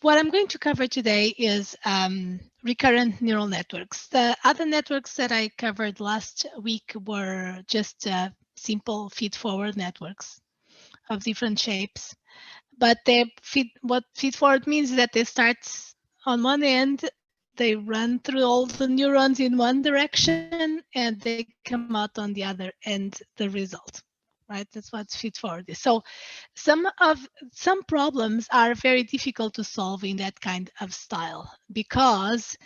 what I'm going to cover today is recurrent neural networks. The other networks that I covered last week were just simple feed-forward networks of different shapes. But what feed-forward means is that they start on one end, they run through all the neurons in one direction, and they come out on the other end, the result. Right, that's what feed-forward is. So some problems are very difficult to solve in that kind of style because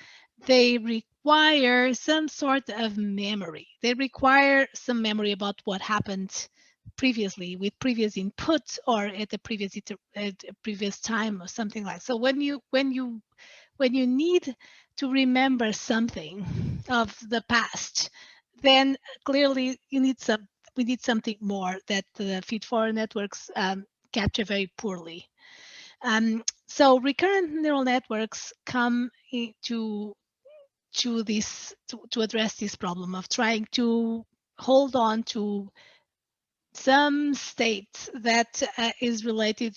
they require some sort of memory. They require some memory about what happened previously with previous input or at a previous time or something like. So when you need to remember something of the past, then clearly we need something more that the feed-forward networks capture very poorly. So recurrent neural networks come to address this problem of trying to hold on to some state that is related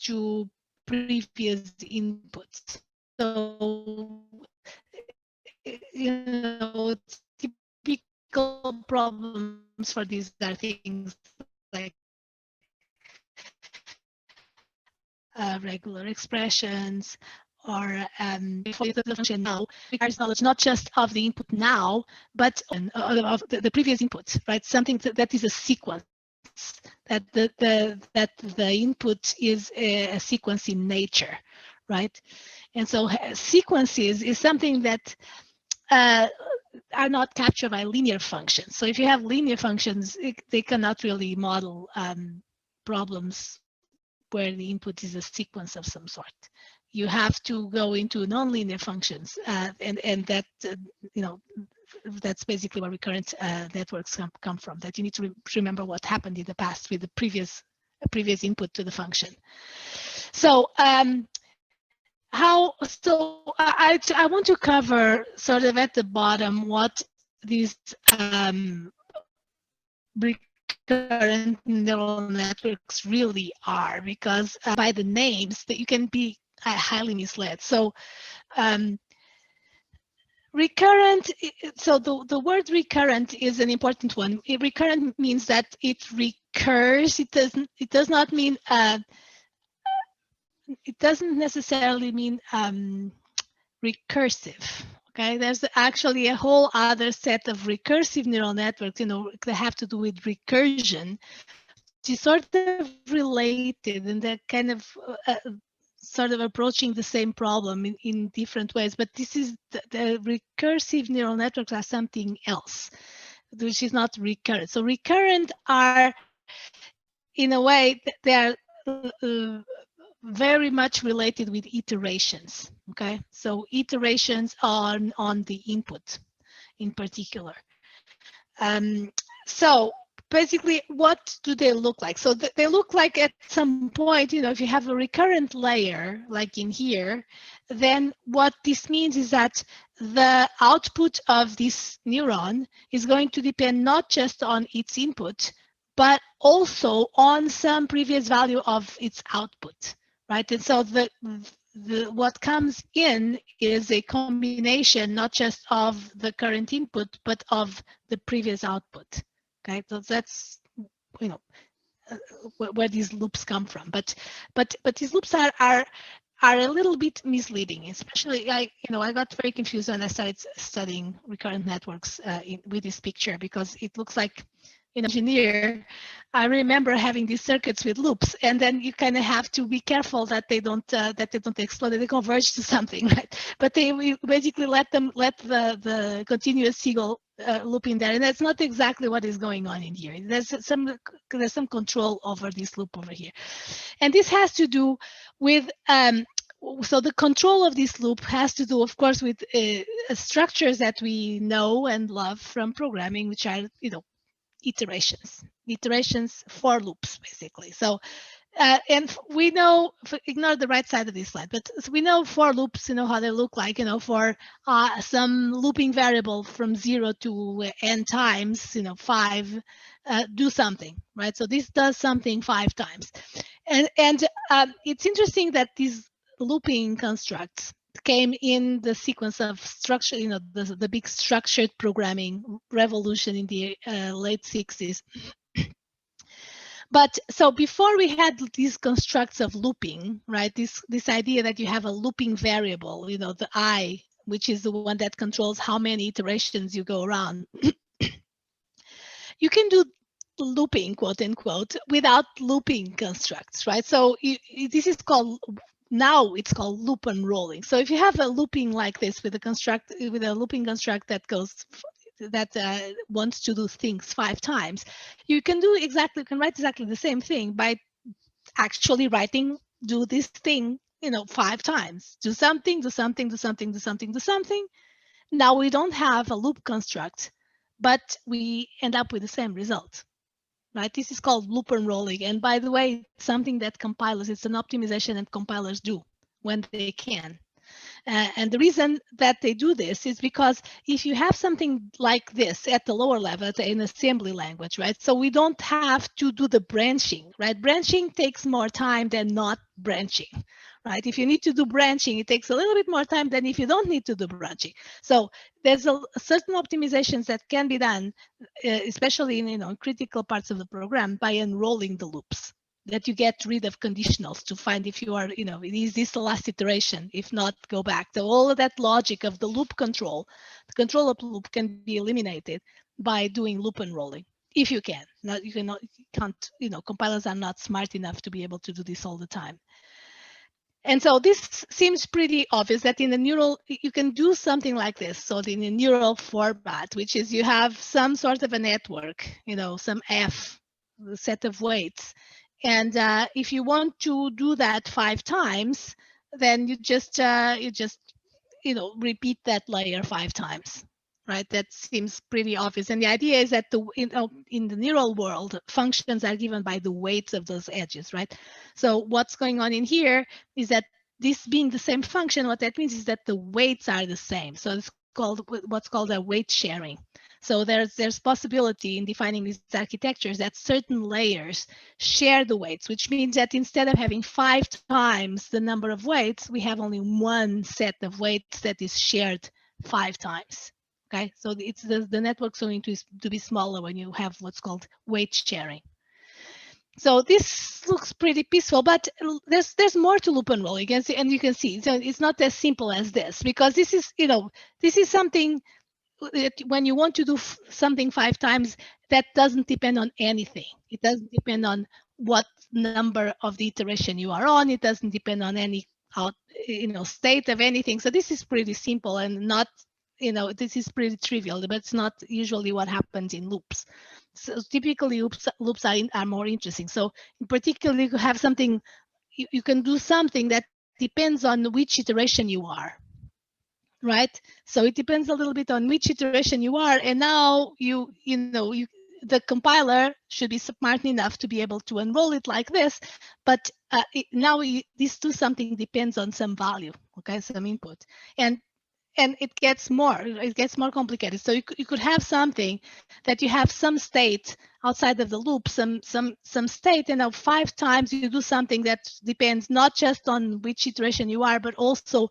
to previous inputs. So, typical problems for these are things like regular expressions, or the function now requires knowledge not just of the input now, but of the previous input, right? Something that is a sequence, that the input is a sequence in nature, right? And so sequences is something that are not captured by linear functions. So if you have linear functions, they cannot really model problems where the input is a sequence of some sort. You have to go into nonlinear functions, and that that's basically where recurrent networks come from. That you need to remember what happened in the past with the previous input to the function. So I want to cover sort of at the bottom what these recurrent neural networks really are, because by the names that you can be highly misled. So recurrent, so the word recurrent is an important one. Recurrent means that it recurs. It does not mean it doesn't necessarily mean recursive. Okay, there's actually a whole other set of recursive neural networks, that have to do with recursion, which is sort of related, and they're kind of sort of approaching the same problem in different ways. But this is the recursive neural networks are something else, which is not recurrent. So recurrent are, in a way, they are very much related with iterations. Okay, so iterations on the input in particular. So basically, what do they look like? So they look like, at some point, if you have a recurrent layer like in here, then what this means is that the output of this neuron is going to depend not just on its input, but also on some previous value of its output, right? And so what comes in is a combination not just of the current input, but of the previous output. Okay, so that's where these loops come from. But these loops are a little bit misleading, especially I got very confused when I started studying recurrent networks with this picture, because it looks like, engineer, I remember having these circuits with loops, and then you kind of have to be careful that they don't explode, that they converge to something, right? But we basically let the continuous Siegel loop in there, and that's not exactly what is going on in here. There's some control over this loop over here, and this has to do with so the control of this loop has to do, of course, with structures that we know and love from programming, which are iterations for loops, basically. So and we know, ignore the right side of this slide, but we know for loops, how they look like, for some looping variable from 0 to n times, 5, do something, right? So this does something 5 times. And it's interesting that these looping constructs came in the sequence of structure, the big structured programming revolution in the late 60s. But so before we had these constructs of looping, right? This idea that you have a looping variable, the I, which is the one that controls how many iterations you go around. You can do looping, quote unquote, without looping constructs, right? So this is called, now it's called loop unrolling. So if you have a looping like this with a looping construct that wants to do things 5 times, you can write exactly the same thing by actually writing, do this thing, 5 times. Do something, do something, do something, do something, do something. Now we don't have a loop construct, but we end up with the same result, right? This is called loop unrolling. And by the way, it's something that compilers, it's an optimization that compilers do when they can. And the reason that they do this is because if you have something like this at the lower level, in assembly language, right? So we don't have to do the branching, right? Branching takes more time than not branching, right? If you need to do branching, it takes a little bit more time than if you don't need to do branching. So there's certain optimizations that can be done, especially in critical parts of the program, by unrolling the loops, that you get rid of conditionals to find if you are, is this the last iteration? If not, go back. So all of that logic of the loop control, the control of loop can be eliminated by doing loop unrolling, if you can. Not, you can't, compilers are not smart enough to be able to do this all the time. And so this seems pretty obvious that in the neural, you can do something like this. So in a neural format, which is you have some sort of a network, some F, a set of weights. And if you want to do that 5 times, then you just repeat that layer 5 times, right? That seems pretty obvious. And the idea is that in the neural world, functions are given by the weights of those edges, right? So what's going on in here is that this being the same function, what that means is that the weights are the same. So it's called what's called a weight sharing. So there's possibility in defining these architectures that certain layers share the weights, which means that instead of having 5 times the number of weights, we have only one set of weights that is shared 5 times. Okay, so it's the network's going to be smaller when you have what's called weight sharing. So this looks pretty peaceful, but there's more to loop unrolling, and you can see. So it's not as simple as this, because this is something that when you want to do something 5 times, that doesn't depend on anything. It doesn't depend on what number of the iteration you are on. It doesn't depend on any state of anything. So this is pretty simple and not, this is pretty trivial, but it's not usually what happens in loops. So typically loops are more interesting. So in particular, you have something, you can do something that depends on which iteration you are, right? So it depends a little bit on which iteration you are, and now the compiler should be smart enough to be able to unroll it like this, but this do something depends on some value, okay, some input, and it gets more complicated. So you could have something that you have some state outside of the loop, some state, and now 5 times you do something that depends not just on which iteration you are, but also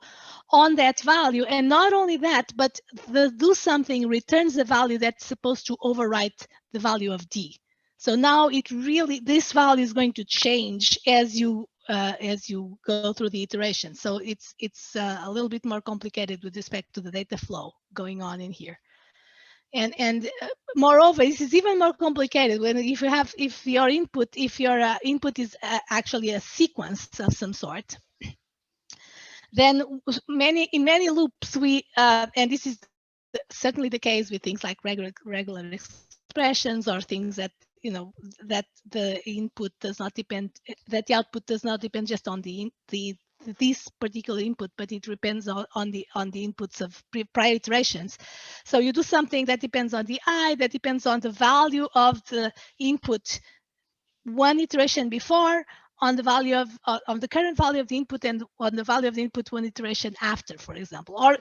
on that value. And not only that, but the do something returns the value that's supposed to overwrite the value of D. So now this value is going to change as you go through the iteration. So it's a little bit more complicated with respect to the data flow going on in here. And moreover, this is even more complicated when if your input is actually a sequence of some sort. Then in many loops and this is certainly the case with things like regular expressions or things that that the input does not depend, that the output does not depend just on this particular input, but it depends on the inputs of prior iterations. So you do something that depends on the I, that depends on the value of the input one iteration before, on the value of the current value of the input, and on the value of the input one iteration after, for example, or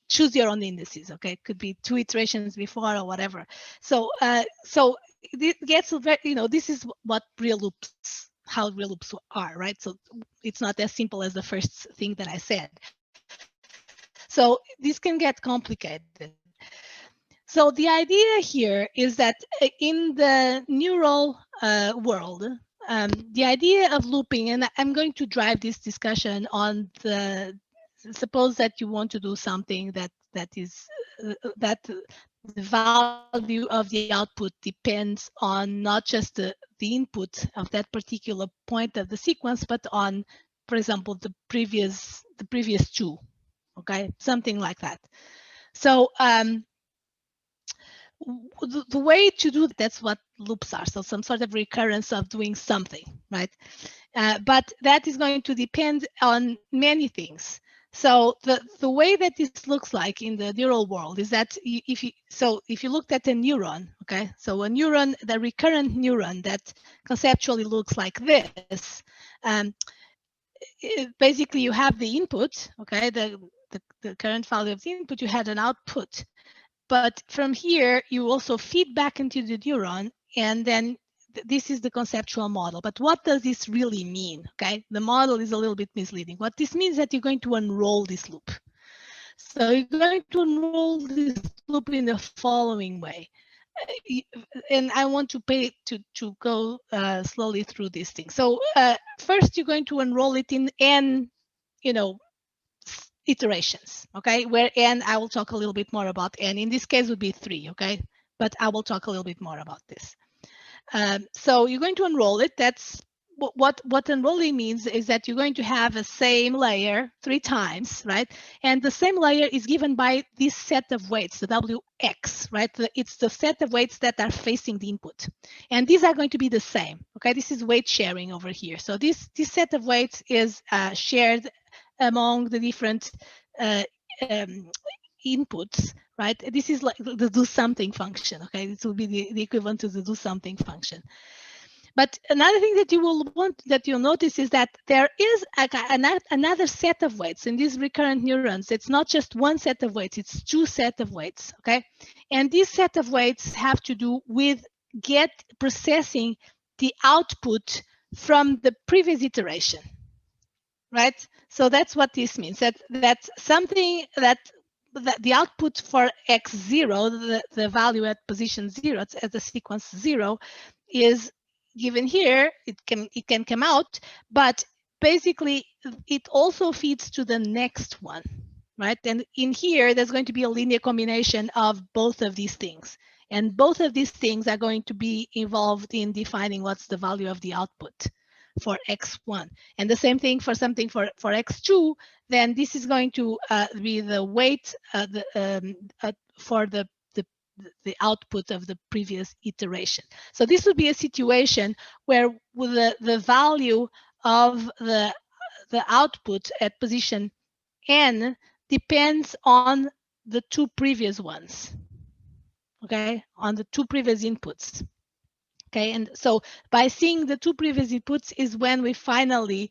choose your own indices. Okay, it could be 2 iterations before or whatever. So so it gets very, this is what real loops how real loops are, right? So it's not as simple as the first thing that I said. So this can get complicated. So the idea here is that in the neural world, the idea of looping, and I'm going to drive this discussion on the, suppose that you want to do something that the value of the output depends on not just the input of that particular point of the sequence, but on, for example, the previous two, okay, something like that. So the way to do that's what loops are. So some sort of recurrence of doing something, right? But that is going to depend on many things. So the way that this looks like in the neural world is that if you looked at a neuron, okay, so a neuron, the recurrent neuron that conceptually looks like this, basically you have the input, okay, the current value of the input, you had an output. But from here, you also feed back into the neuron, and then this is the conceptual model. But what does this really mean? Okay, the model is a little bit misleading. What this means is that you're going to unroll this loop. So you're going to unroll this loop in the following way. And I want to go slowly through these things. So first, you're going to unroll it in n, iterations, okay, where n, I will talk a little bit more about n. In this case would be 3, okay, but I will talk a little bit more about this. So you're going to unroll it. That's what unrolling means, is that you're going to have a same layer 3 times, right? And the same layer is given by this set of weights, the Wx, right? It's the set of weights that are facing the input. And these are going to be the same, okay? This is weight sharing over here. So this set of weights is shared among the different inputs, right? This is like the do something function, okay? This will be the equivalent to the do something function. But another thing that you'll notice is that there is another set of weights in these recurrent neurons. It's not just one set of weights, it's 2 sets of weights, okay? And these set of weights have to do with processing the output from the previous iteration, right? So that's what this means, that's something that the output for x0, the value at position 0, at the sequence 0, is given here. It can come out, but basically it also feeds to the next one, right? And in here, there's going to be a linear combination of both of these things. And both of these things are going to be involved in defining what's the value of the output for x1. And the same thing for something for x2, then this is going to be the weight for the output of the previous iteration. So this would be a situation where the value of the output at position n depends on the 2 previous ones, okay, on the 2 previous inputs. Okay, and so by seeing the 2 previous inputs is when we finally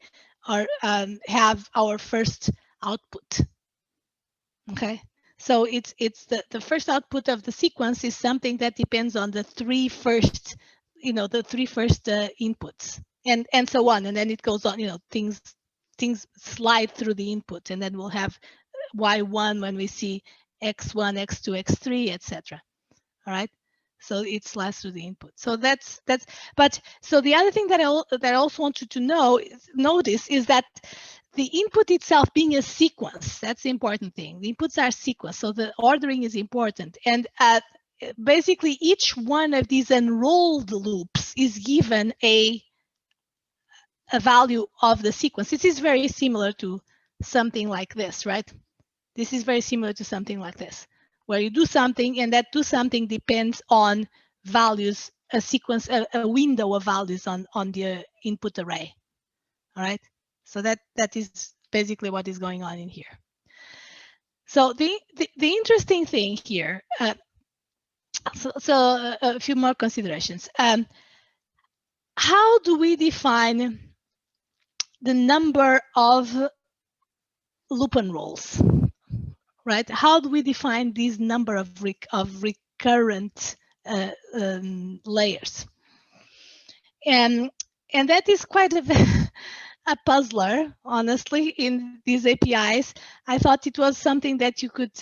have our first output. Okay, so it's the first output of the sequence is something that depends on the 3 first, the 3 first inputs, and so on, and then it goes on. Things slide through the input, and then we'll have y1 when we see x1, x2, x3, etc. All right. So it slides through the input. So but so the other thing that I also want you to notice is that the input itself being a sequence, that's the important thing. The inputs are sequence, so the ordering is important. And basically each one of these unrolled loops is given a value of the sequence. This is very similar to something like this, right? This is very similar to something like this, where you do something and that do something depends on values, a sequence, a window of values on the input array. All right. So that is basically what is going on in here. So the interesting thing here, so a few more considerations. How do we define the number of loop unrolls? Right? How do we define these number of recurrent layers? And And that is quite a puzzler, honestly, in these APIs. I thought it was something that you could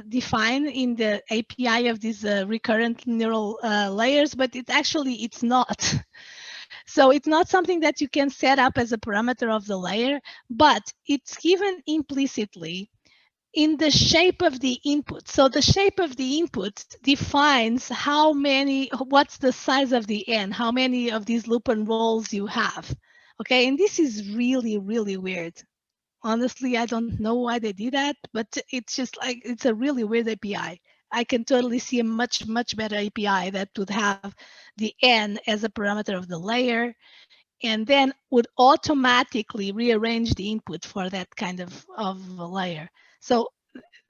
define in the API of these recurrent neural layers, but it's not. So it's not something that you can set up as a parameter of the layer, but it's given implicitly in the shape of the input. So the shape of the input defines what's the size of the N, how many of these loop and rolls you have. Okay, and this is really, really weird. Honestly, I don't know why they did that, but it's just like, it's a really weird API. I can totally see a much, much better API that would have the N as a parameter of the layer, and then would automatically rearrange the input for that kind of a layer. So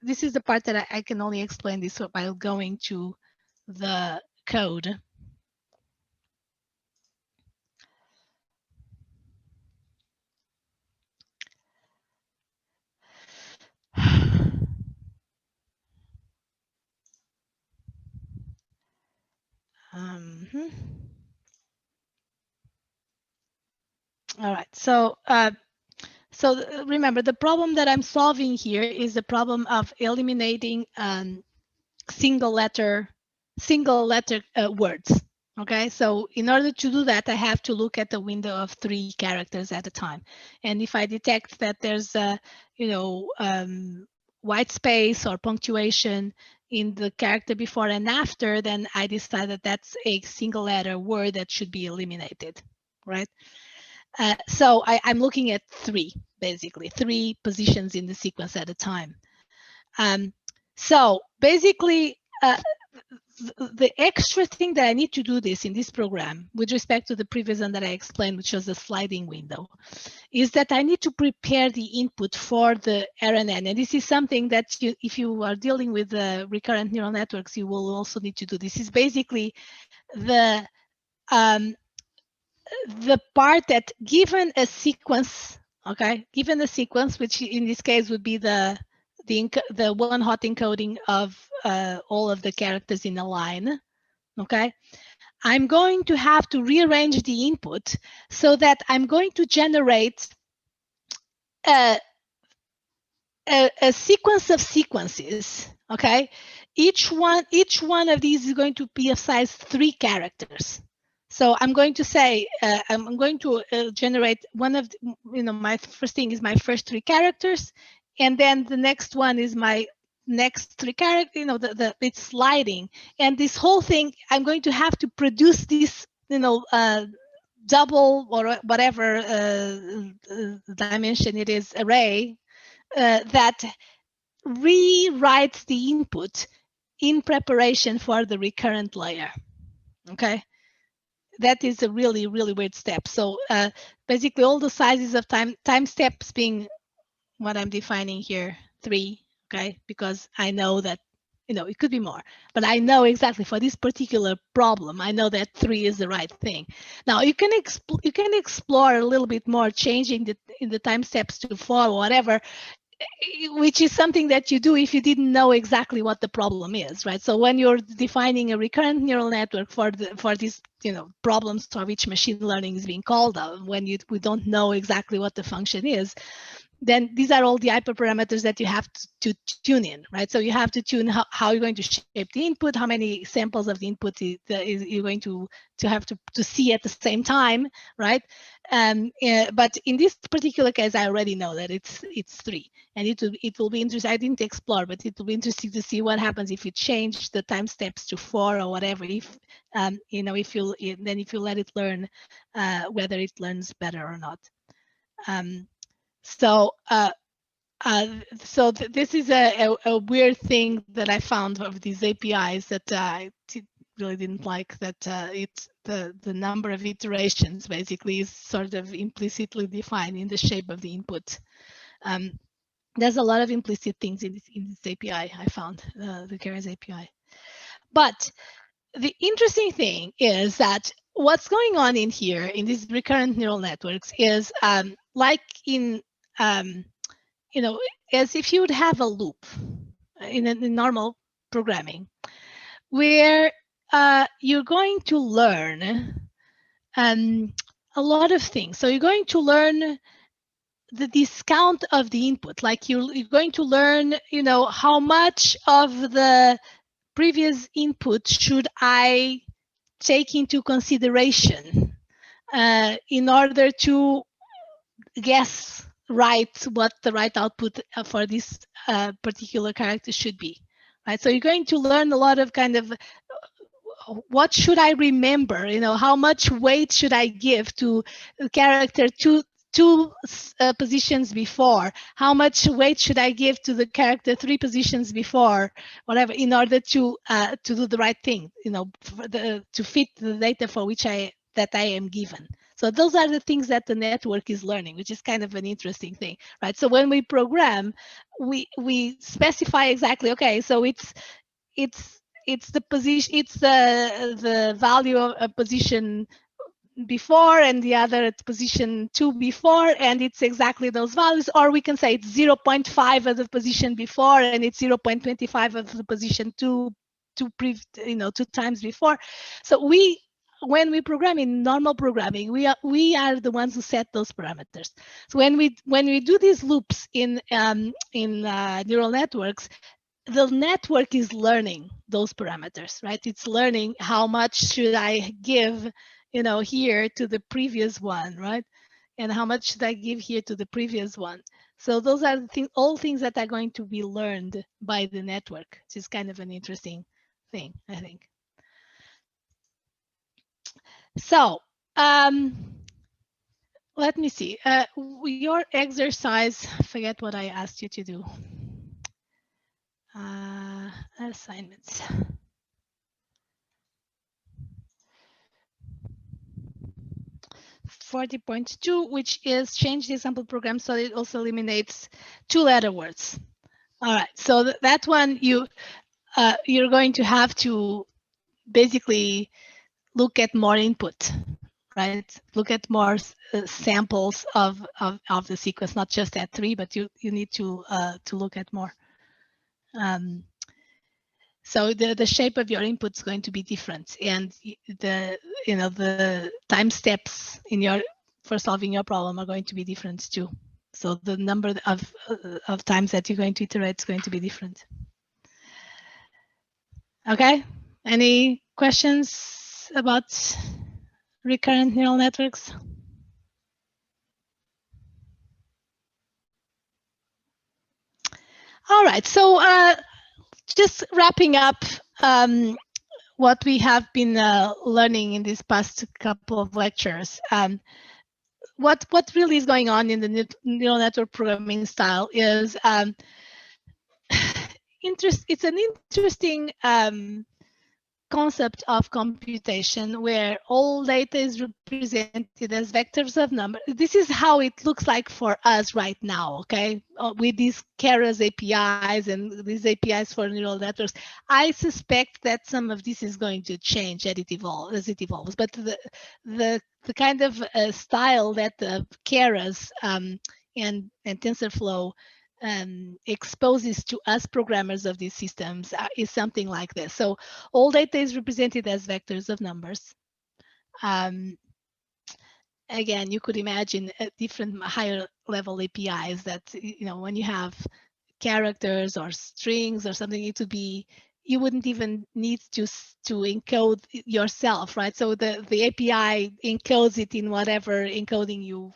this is the part that I can only explain this by going to the code. All right, so remember, the problem that I'm solving here is the problem of eliminating single letter words. Okay, so in order to do that, I have to look at a window of 3 characters at a time. And if I detect that there's a, white space or punctuation in the character before and after, then I decide that that's a single letter word that should be eliminated, right? So I'm looking at 3, basically 3 positions in the sequence at a time. So basically, the extra thing that I need to do this in this program, with respect to the previous one that I explained, which was the sliding window, is that I need to prepare the input for the RNN. And this is something that if you are dealing with recurrent neural networks, you will also need to do. This is basically the part that, given a sequence, okay, given a sequence, which in this case would be the one hot encoding of all of the characters in a line, okay, I'm going to have to rearrange the input so that I'm going to generate a sequence of sequences, okay? Each one of these is going to be of size 3 characters. So I'm going to say, I'm going to generate one of, my first thing is my first 3 characters, and then the next one is my next 3 characters, it's sliding. And this whole thing, I'm going to have to produce this, double or whatever dimension it is array that rewrites the input in preparation for the recurrent layer. Okay, that is a really, really weird step. So basically all the sizes of time steps being what I'm defining here, 3, okay, because I know that, it could be more, but I know exactly for this particular problem, I know that 3 is the right thing. Now you can explore a little bit more, changing the time steps to 4 or whatever, which is something that you do if you didn't know exactly what the problem is, right? So when you're defining a recurrent neural network for these, problems for which machine learning is being called on, when we don't know exactly what the function is, then these are all the hyperparameters that you have to tune in, right? So you have to tune how you're going to shape the input, how many samples of the input you're going to have to see at the same time, right? But in this particular case, I already know that it's 3, and it will be interesting. I didn't explore, but it will be interesting to see what happens if you change the time steps to 4 or whatever. If if you let it learn, whether it learns better or not. So this is a weird thing that I found of these APIs that I really didn't like, that it's the number of iterations basically is sort of implicitly defined in the shape of the input. There's a lot of implicit things in this API, I found, the Keras API. But the interesting thing is that what's going on in here in these recurrent neural networks is like in as if you would have a loop in normal programming, where you're going to learn a a lot of things. So you're going to learn the discount of the input. Like you're going to learn, how much of the previous input should I take into consideration in order to guess right what the right output for this particular character should be, right? So you're going to learn a lot of kind of what should I remember, how much weight should I give to the character two positions before, how much weight should I give to the character 3 positions before, whatever, in order to do the right thing, to fit the data for which I am given. So those are the things that the network is learning, which is kind of an interesting thing, right? So when we program, we specify exactly, okay, so it's the position, it's the value of a position before and the other at position 2 before, and it's exactly those values. Or we can say it's 0.5 of the position before and it's 0.25 of the position 2 times before. So when we program in normal programming, we are the ones who set those parameters. So when we do these loops in neural networks, the network is learning those parameters, right? It's learning how much should I give, here to the previous one, right? And how much should I give here to the previous one? So those are the things, all things that are going to be learned by the network, which is kind of an interesting thing, I think. So let me see. Your exercise, forget what I asked you to do. Assignments. 40.2, which is change the example program so it also eliminates 2-letter words. All right, so that one you're going to have to basically look at more input, right? Look at more samples of the sequence, not just at 3, but you need to look at more. So the shape of your input is going to be different, and the time steps for solving your problem are going to be different too. So the number of times that you're going to iterate is going to be different. Okay. Any questions about recurrent neural networks? All right. So just wrapping up. What we have been learning in these past couple of lectures. What really is going on in the neural network programming style is it's an interesting concept of computation where all data is represented as vectors of number. This is how it looks like for us right now, okay? With these Keras APIs and these APIs for neural networks. I suspect that some of this is going to change as it evolves, but the kind of style that the Keras and TensorFlow exposes to us programmers of these systems is something like this. So all data is represented as vectors of numbers. Again, you could imagine different higher level APIs that, when you have characters or strings or something, it would be, you wouldn't even need to encode yourself, right? So the API encodes it in whatever encoding you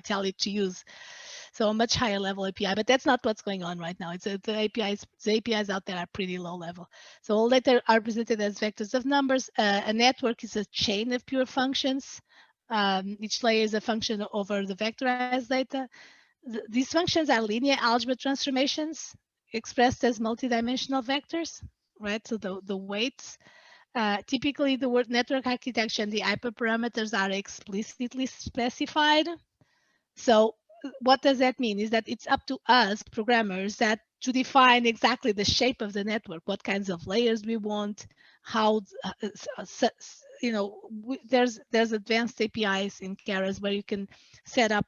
tell it to use. So a much higher level API, but that's not what's going on right now. It's the APIs out there are pretty low level. So all data are presented as vectors of numbers. A network is a chain of pure functions. Each layer is a function over the vectorized data. These functions are linear algebra transformations expressed as multidimensional vectors, right? So the weights. Typically, the word network architecture and the hyperparameters are explicitly specified. So what does that mean? Is that it's up to us programmers to define exactly the shape of the network, what kinds of layers we want, how, there's advanced APIs in Keras where you can set up,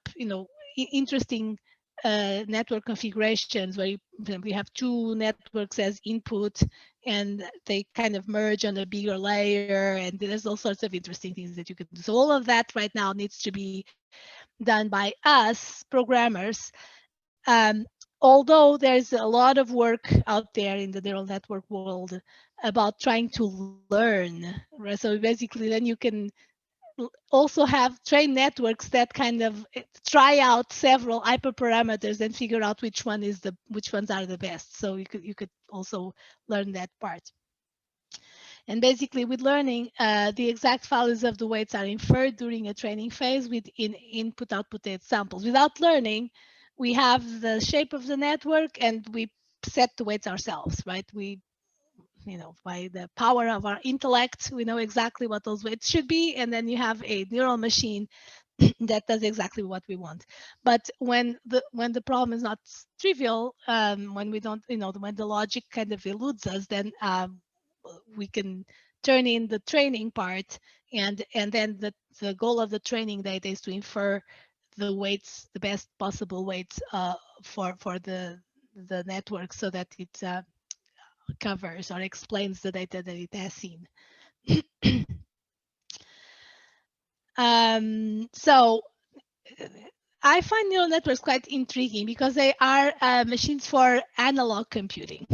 interesting network configurations where we have two networks as input and they kind of merge on a bigger layer, and there's all sorts of interesting things that you can do. So all of that right now needs to be done by us programmers. Although there's a lot of work out there in the neural network world about trying to learn, right? So basically then you can also have trained networks that kind of try out several hyperparameters and figure out which ones are the best. So you could also learn that part. And basically with learning, the exact values of the weights are inferred during a training phase with input-output samples. Without learning, we have the shape of the network and we set the weights ourselves, right? By the power of our intellect, we know exactly what those weights should be, and then you have a neural machine that does exactly what we want. But when the problem is not trivial, when we don't, when the logic kind of eludes us, then we can turn in the training part, and then the goal of the training data is to infer the weights, the best possible weights for the network, so that it covers or explains the data that it has seen. So I find neural networks quite intriguing because they are machines for analog computing.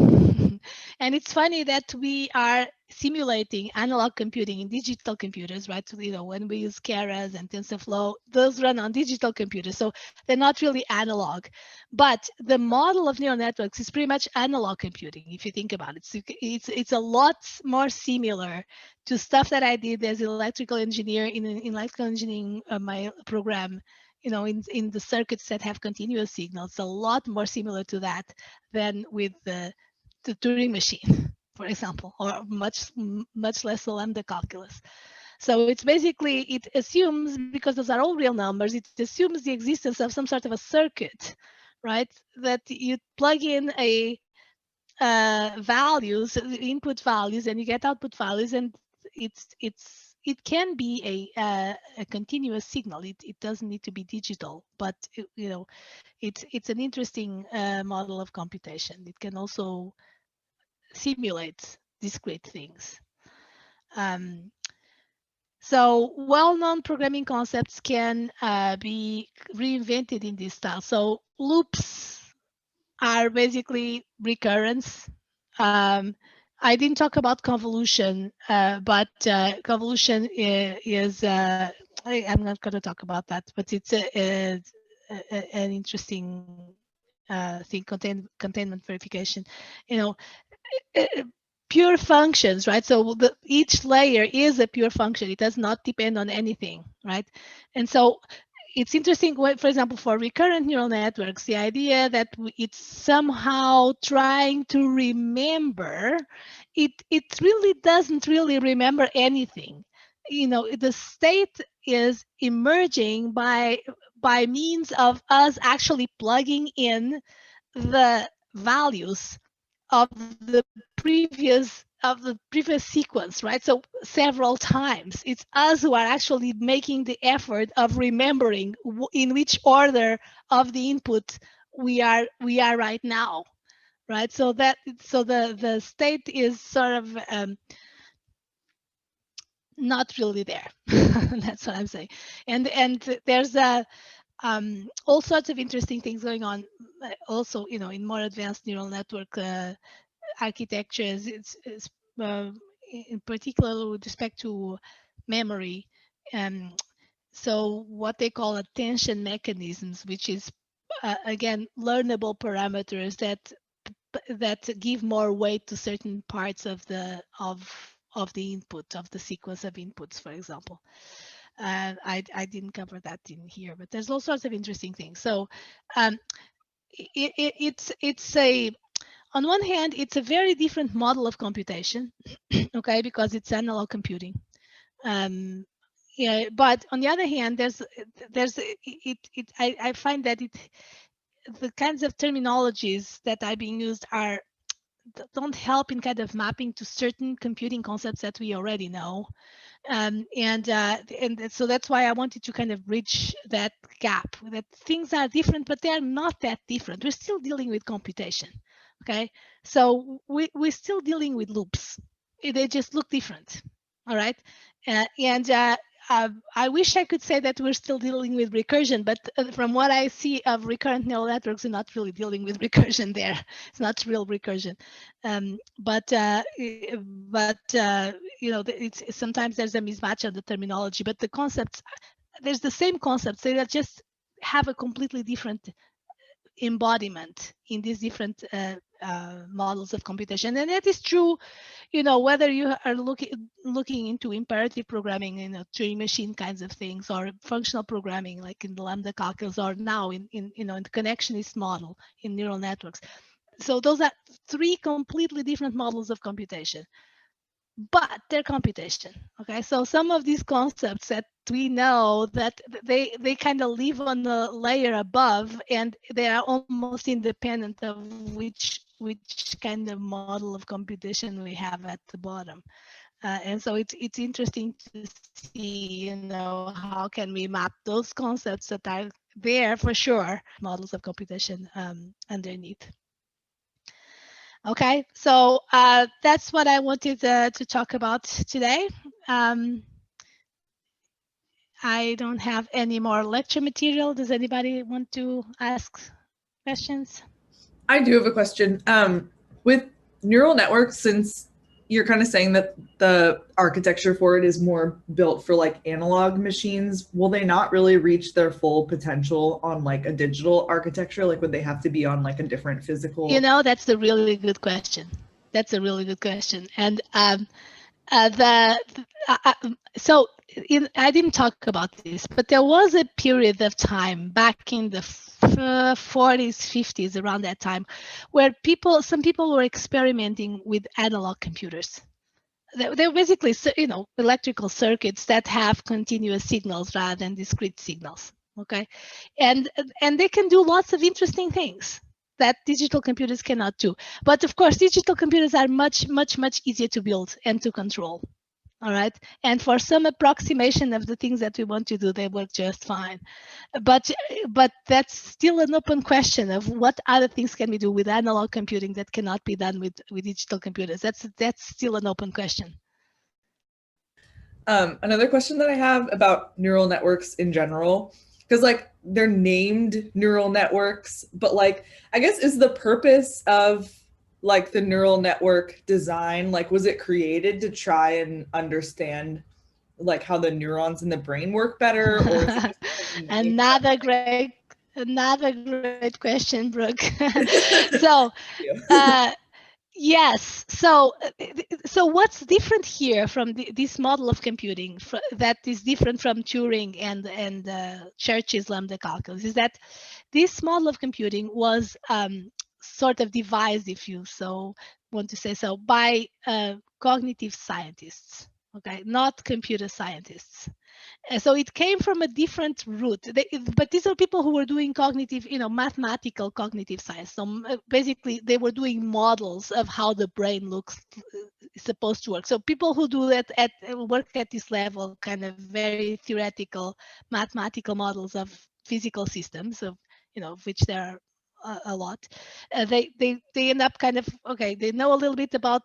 And it's funny that we are simulating analog computing in digital computers, right? So, when we use Keras and TensorFlow, those run on digital computers. So they're not really analog. But the model of neural networks is pretty much analog computing, if you think about it. So it's a lot more similar to stuff that I did as an electrical engineer in electrical engineering, my program, in the circuits that have continuous signals. A lot more similar to that than with the Turing machine, for example, or much less the lambda calculus. So it's basically, it assumes, because those are all real numbers, it assumes the existence of some sort of a circuit, right? That you plug in a values, input values, and you get output values, and it can be a continuous signal. It doesn't need to be digital, but it's an interesting model of computation. It can also simulate discrete things. So well-known programming concepts can be reinvented in this style. So loops are basically recurrence. I didn't talk about convolution, but convolution is I'm not going to talk about that, but it's an interesting thing, containment verification. Pure functions, right? So each layer is a pure function. It does not depend on anything, right? And so it's interesting, for example, for recurrent neural networks, the idea that it's somehow trying to remember, it really doesn't really remember anything. The state is emerging by means of us actually plugging in the values of the previous sequence, right? So several times. It's us who are actually making the effort of remembering in which order of the input we are right now, right? So the state is sort of not really there. That's what I'm saying. And there's all sorts of interesting things going on also, in more advanced neural network architectures. It's in particular with respect to memory. So what they call attention mechanisms, which is again learnable parameters that give more weight to certain parts of the input, of the sequence of inputs, for example. I didn't cover that in here, but there's all sorts of interesting things. So it's a, on one hand, it's a very different model of computation, okay, because it's analog computing. Yeah, but on the other hand, I find that the kinds of terminologies that are being used don't help in kind of mapping to certain computing concepts that we already know. And so that's why I wanted to kind of bridge that gap, that things are different, but they are not that different. We're still dealing with computation. Okay, so we're still dealing with loops. They just look different. All right, I wish I could say that we're still dealing with recursion, but from what I see of recurrent neural networks, we're not really dealing with recursion there. It's not real recursion. You know, it's sometimes there's a mismatch of the terminology, but the concepts, there's the same concepts. They just have a completely different embodiment in these different models of computation, and that is true. You know, whether you are looking into imperative programming, you know, Turing machine kinds of things, or functional programming like in the lambda calculus, or now in you know, in the connectionist model in neural networks. So those are three completely different models of computation, but they're computation. Okay, so some of these concepts that we know, that they kind of live on the layer above, and they are almost independent of which kind of model of computation we have at the bottom. And so it's interesting to see, you know, how can we map those concepts that are there for sure, models of computation underneath. Okay, so that's what I wanted to talk about today. I don't have any more lecture material. Does anybody want to ask questions? I do have a question. With neural networks, since you're kind of saying that the architecture for it is more built for like analog machines, will they not really reach their full potential on like a digital architecture? Like, would they have to be on like a different physical? You know, that's a really good question. That's a really good question. And so I didn't talk about this, but there was a period of time back in the 40s, 50s, around that time, where some people were experimenting with analog computers. They're basically, you know, electrical circuits that have continuous signals rather than discrete signals. Okay, and they can do lots of interesting things that digital computers cannot do. But of course, digital computers are much easier to build and to control. All right, and for some approximation of the things that we want to do, they work just fine. But that's still an open question of what other things can we do with analog computing that cannot be done with digital computers. That's still an open question. Another question that I have about neural networks in general, because like they're named neural networks, but like I guess is the purpose of like the neural network design, like was it created to try and understand like how the neurons in the brain work better, or is it just another great question, Brooke. So yes, so what's different here from this model of computing that is different from Turing and Church's lambda calculus is that this model of computing was sort of devised, if you so want to say so, by cognitive scientists, okay, not computer scientists. So it came from a different route, but these are people who were doing cognitive, you know, mathematical cognitive science. So basically they were doing models of how the brain looks supposed to work. So people who do that work at this level, kind of very theoretical mathematical models of physical systems, of, you know, which there are a lot. They end up kind of, okay, they know a little bit about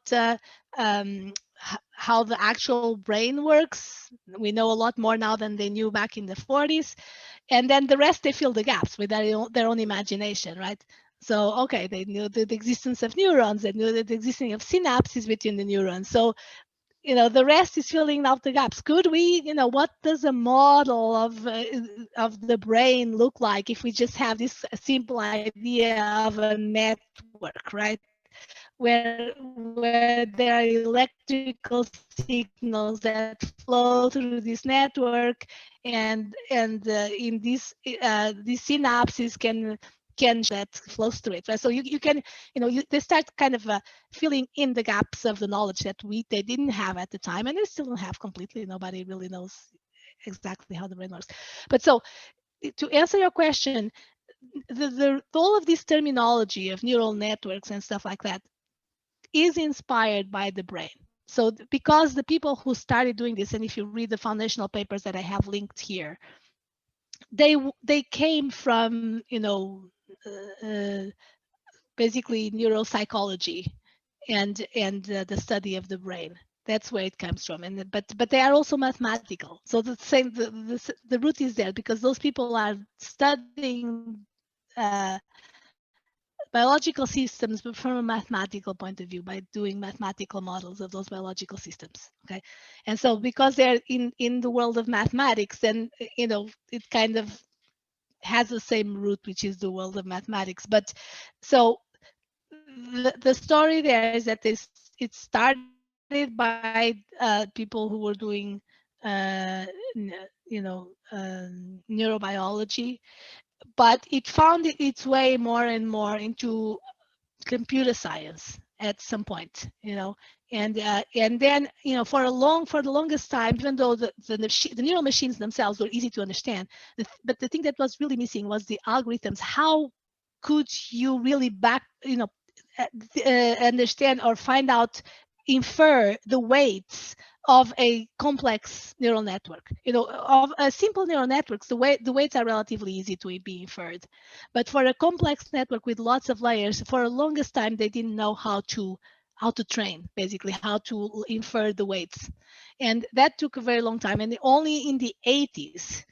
how the actual brain works. We know a lot more now than they knew back in the 40s. And then the rest, they fill the gaps with their own imagination, right? So, okay, they knew the existence of neurons, they knew the existence of synapses between the neurons. So, you know, the rest is filling out the gaps. Could we, you know, what does a model of the brain look like if we just have this simple idea of a network, right? Where there are electrical signals that flow through this network, and in these synapses can that flows through it, right? So you can, you know, they start kind of filling in the gaps of the knowledge that they didn't have at the time, and they still don't have completely. Nobody really knows exactly how the brain works. But so to answer your question, all of this terminology of neural networks and stuff like that is inspired by the brain. So because the people who started doing this, and if you read the foundational papers that I have linked here, they came from, you know, basically neuropsychology and the study of the brain. That's where it comes from. And but they are also mathematical. So the same the root is there because those people are studying biological systems, but from a mathematical point of view, by doing mathematical models of those biological systems. Okay, and so because they're in the world of mathematics, then you know it kind of has the same root, which is the world of mathematics. But so the story there is that it started by people who were doing neurobiology, but it found its way more and more into computer science at some point, you know, and then, you know, for the longest time, even though the neural machines themselves were easy to understand, but the thing that was really missing was the algorithms. How could you really understand or find out, infer the weights of a complex neural network? You know, of a simple neural networks, the weights are relatively easy to be inferred. But for a complex network with lots of layers, for the longest time, they didn't know how to train, basically how to infer the weights. And that took a very long time. And only in the 80s,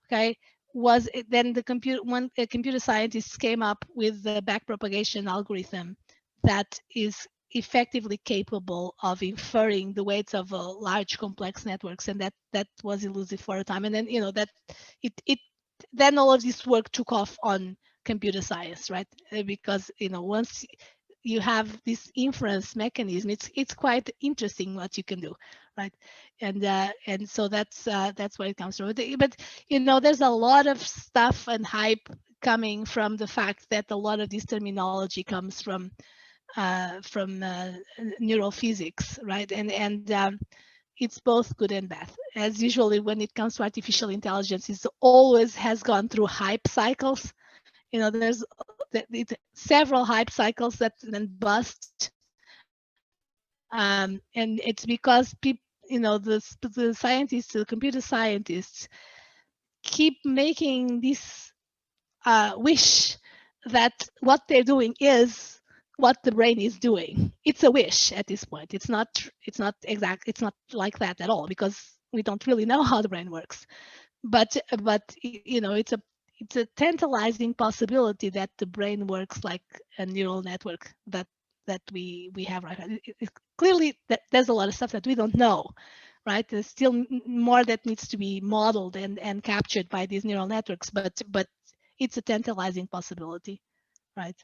okay, was it then when computer scientists came up with the backpropagation algorithm that is effectively capable of inferring the weights of large complex networks, and that was elusive for a time. And then, you know, that it then all of this work took off on computer science, right? Because, you know, once you have this inference mechanism, it's quite interesting what you can do, right? And so that's where it comes from. But you know, there's a lot of stuff and hype coming from the fact that a lot of this terminology comes from neural physics, right? And it's both good and bad. As usually when it comes to artificial intelligence, it always has gone through hype cycles. You know, there's several hype cycles that then bust, and it's because people, you know, the scientists, the computer scientists, keep making this wish that what they're doing is what the brain is doing. It's a wish at this point. It's not exact. It's not like that at all, because we don't really know how the brain works. But you know, it's a tantalizing possibility that the brain works like a neural network that we have right now. Clearly, there's a lot of stuff that we don't know, right? There's still more that needs to be modeled and captured by these neural networks, but it's a tantalizing possibility, right?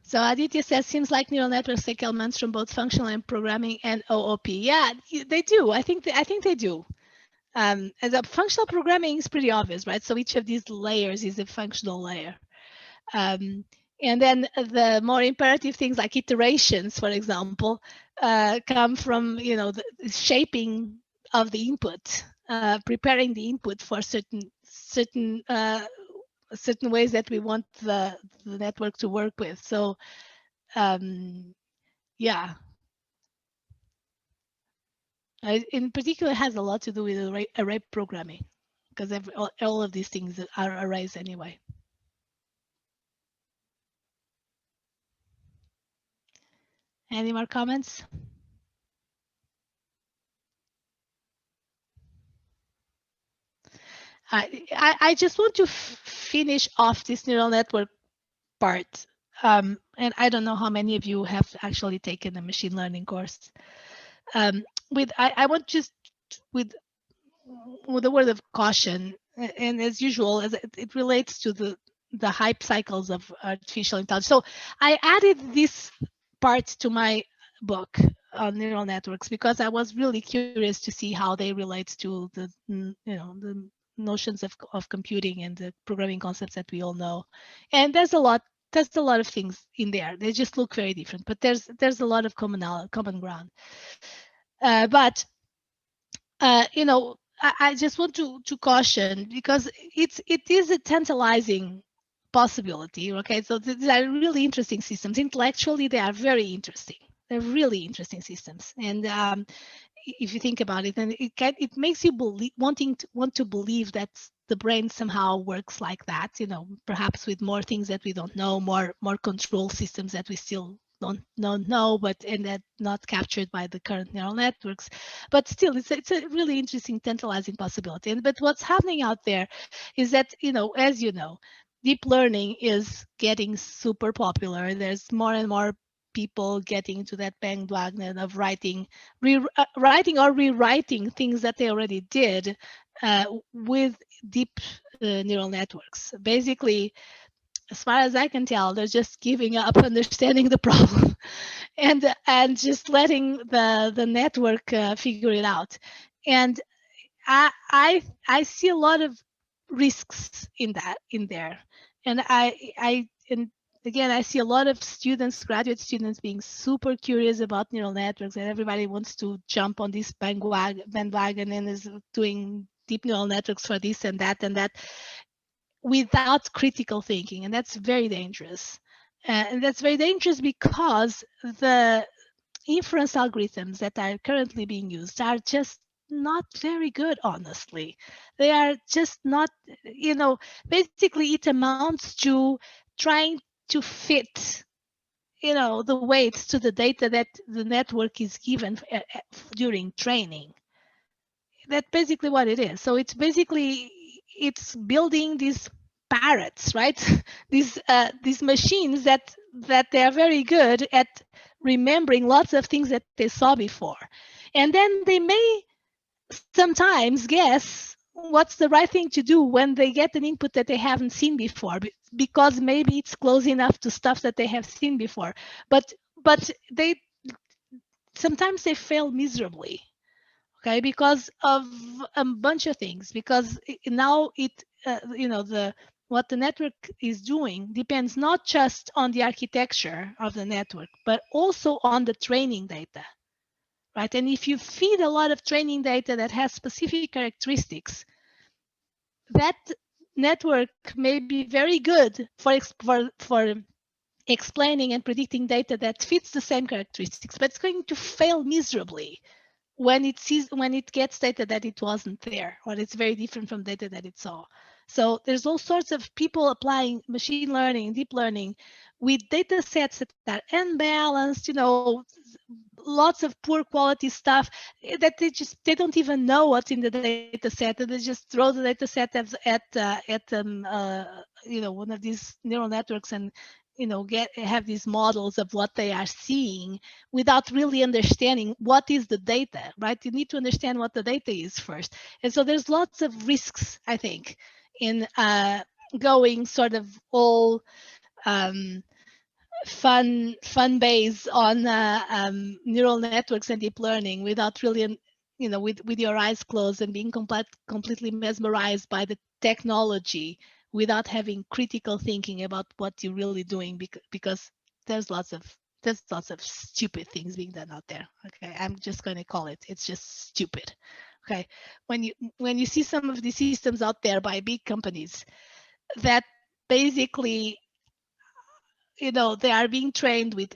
So Aditya says, seems like neural networks take elements from both functional and programming and OOP. Yeah, they do. I think they do. As a functional programming is pretty obvious, right? So each of these layers is a functional layer. And then the more imperative things like iterations, for example, come from, you know, the shaping of the input, preparing the input for certain ways that we want the network to work with. So yeah, in particular, it has a lot to do with array programming, because all of these things are arrays anyway. Any more comments? I just want to finish off this neural network part. And I don't know how many of you have actually taken a machine learning course. I want just with a word of caution, and as usual, as it relates to the hype cycles of artificial intelligence. So I added this part to my book on neural networks because I was really curious to see how they relate to the the notions of computing and the programming concepts that we all know. And there's a lot of things in there. They just look very different, but there's a lot of common ground. But you know, I just want to caution, because it is a tantalizing possibility. Okay, so these are really interesting systems. Intellectually, they are very interesting. They're really interesting systems, and if you think about it, and it makes you want to believe that the brain somehow works like that. Perhaps with more things that we don't know, more control systems that we still don't know, but and that not captured by the current neural networks. But still, it's a really interesting, tantalizing possibility. But what's happening out there is that, as you know, deep learning is getting super popular. There's more and more people getting into that bandwagon of writing or rewriting things that they already did with deep neural networks. Basically, as far as I can tell, they're just giving up understanding the problem and just letting the network figure it out. And I see a lot of risks in there, and and again, I see a lot of students, graduate students, being super curious about neural networks, and everybody wants to jump on this bandwagon and is doing deep neural networks for this and that without critical thinking, and that's very dangerous. And that's very dangerous because the inference algorithms that are currently being used are just not very good, honestly. They are just not, basically it amounts to trying to fit, the weights to the data that the network is given during training. That's basically what it is. So it's building these parrots, right? these machines that they are very good at remembering lots of things that they saw before, and then they may sometimes guess what's the right thing to do when they get an input that they haven't seen before, because maybe it's close enough to stuff that they have seen before. But they sometimes they fail miserably, okay, because of a bunch of things. Because now what the network is doing depends not just on the architecture of the network, but also on the training data, right? And if you feed a lot of training data that has specific characteristics, that network may be very good for explaining and predicting data that fits the same characteristics, but it's going to fail miserably when it gets data that it wasn't there, or it's very different from data that it saw. So there's all sorts of people applying machine learning, deep learning, with data sets that are unbalanced, lots of poor quality stuff that they don't even know what's in the data set, and they just throw the data set at one of these neural networks and have these models of what they are seeing without really understanding what is the data, right? You need to understand what the data is first. And so there's lots of risks, I think, in going sort of all fun base on neural networks and deep learning without really, with your eyes closed and being completely mesmerized by the technology without having critical thinking about what you're really doing, because there's lots of stupid things being done out there. Okay, I'm just going to call it. It's just stupid. Okay, when you see some of these systems out there by big companies that basically, they are being trained with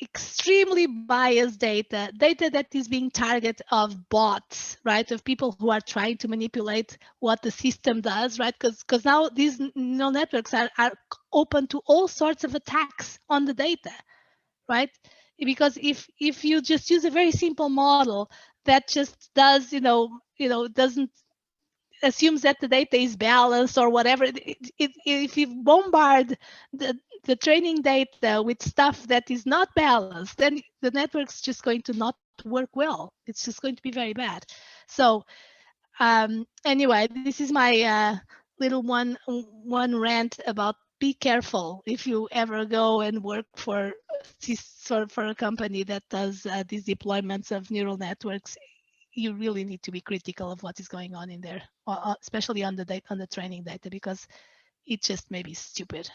extremely biased data that is being target of bots, right? Of people who are trying to manipulate what the system does, right? Because now these neural networks are open to all sorts of attacks on the data, right? Because if you just use a very simple model that just does, doesn't assumes that the data is balanced or whatever, if you bombard the training data with stuff that is not balanced, then the network's just going to not work well. It's just going to be very bad. So anyway, this is my little one rant about be careful if you ever go and work for a company that does these deployments of neural networks. You really need to be critical of what is going on in there, especially on the training data, because it just may be stupid.